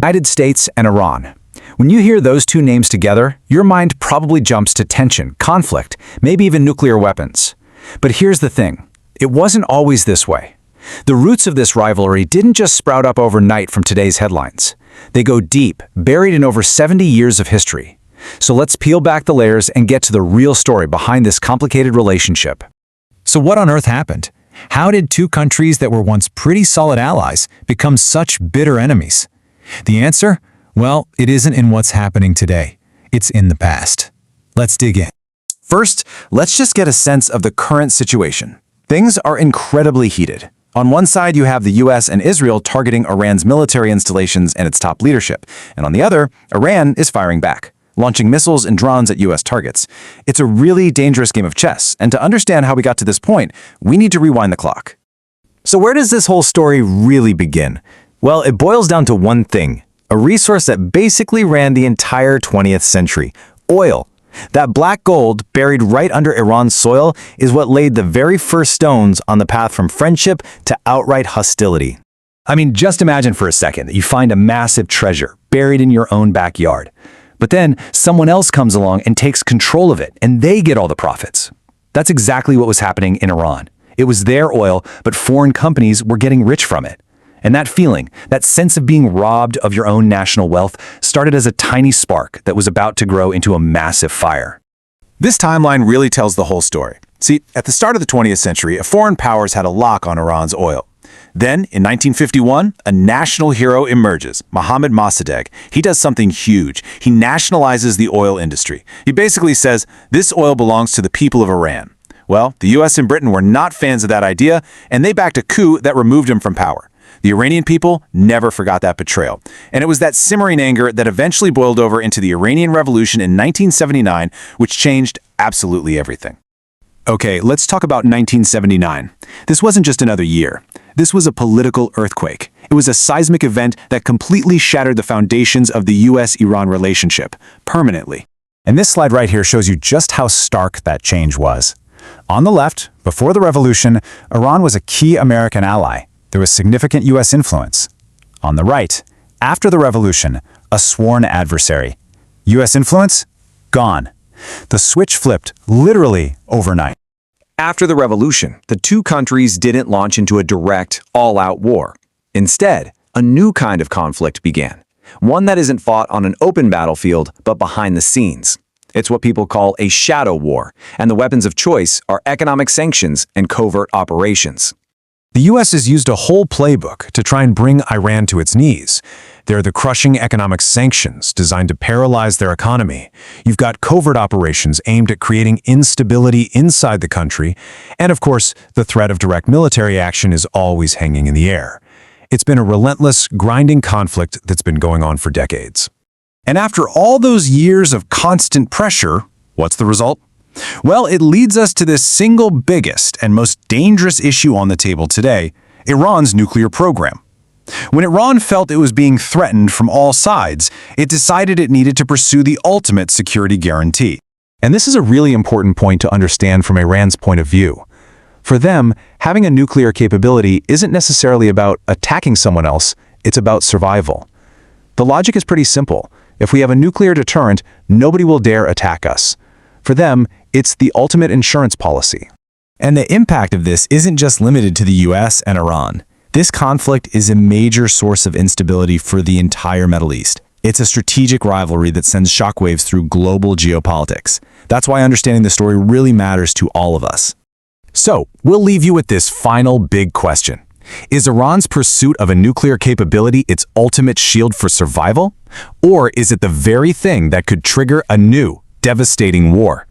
United States and Iran. When you hear those two names together, your mind probably jumps to tension, conflict, maybe even nuclear weapons. But here's the thing. It wasn't always this way. The roots of this rivalry didn't just sprout up overnight from today's headlines. They go deep, buried in over 70 years of history. So let's peel back the layers and get to the real story behind this complicated relationship. So what on earth happened? How did two countries that were once pretty solid allies become such bitter enemies? The answer? Well, it isn't in what's happening today. It's in the past. Let's dig in. First, let's just get a sense of the current situation. Things are incredibly heated. On one side, you have the US and Israel targeting Iran's military installations and its top leadership. And on the other, Iran is firing back, launching missiles and drones at US targets. It's a really dangerous game of chess, and to understand how we got to this point, we need to rewind the clock. So where does this whole story really begin? Well, it boils down to one thing, a resource that basically ran the entire 20th century, oil. That black gold buried right under Iran's soil is what laid the very first stones on the path from friendship to outright hostility. I mean, just imagine for a second that you find a massive treasure buried in your own backyard. But then someone else comes along and takes control of it, and they get all the profits. That's exactly what was happening in Iran. It was their oil, but foreign companies were getting rich from it. And that feeling, that sense of being robbed of your own national wealth, started as a tiny spark that was about to grow into a massive fire. This timeline really tells the whole story. See, at the start of the 20th century, foreign powers had a lock on Iran's oil. Then, in 1951, a national hero emerges, Mohammad Mossadegh. He does something huge. He nationalizes the oil industry. He basically says, this oil belongs to the people of Iran. Well, the US and Britain were not fans of that idea, and they backed a coup that removed him from power. The Iranian people never forgot that betrayal. And it was that simmering anger that eventually boiled over into the Iranian Revolution in 1979, which changed absolutely everything. Okay, let's talk about 1979. This wasn't just another year. This was a political earthquake. It was a seismic event that completely shattered the foundations of the US-Iran relationship, permanently. And this slide right here shows you just how stark that change was. On the left, before the revolution, Iran was a key American ally. There was significant US influence. On the right, after the revolution, a sworn adversary. US influence? Gone. The switch flipped literally overnight. After the revolution, the two countries didn't launch into a direct, all-out war. Instead, a new kind of conflict began. One that isn't fought on an open battlefield, but behind the scenes. It's what people call a shadow war, and the weapons of choice are economic sanctions and covert operations. The US has used a whole playbook to try and bring Iran to its knees. There are the crushing economic sanctions designed to paralyze their economy. You've got covert operations aimed at creating instability inside the country. And of course, the threat of direct military action is always hanging in the air. It's been a relentless, grinding conflict that's been going on for decades. And after all those years of constant pressure, what's the result? Well, it leads us to this single biggest and most dangerous issue on the table today, Iran's nuclear program. When Iran felt it was being threatened from all sides, it decided it needed to pursue the ultimate security guarantee. And this is a really important point to understand from Iran's point of view. For them, having a nuclear capability isn't necessarily about attacking someone else, it's about survival. The logic is pretty simple. If we have a nuclear deterrent, nobody will dare attack us. For them, it's the ultimate insurance policy. And the impact of this isn't just limited to the US and Iran. This conflict is a major source of instability for the entire Middle East. It's a strategic rivalry that sends shockwaves through global geopolitics. That's why understanding the story really matters to all of us. So, we'll leave you with this final big question. Is Iran's pursuit of a nuclear capability its ultimate shield for survival? Or is it the very thing that could trigger a new, devastating war?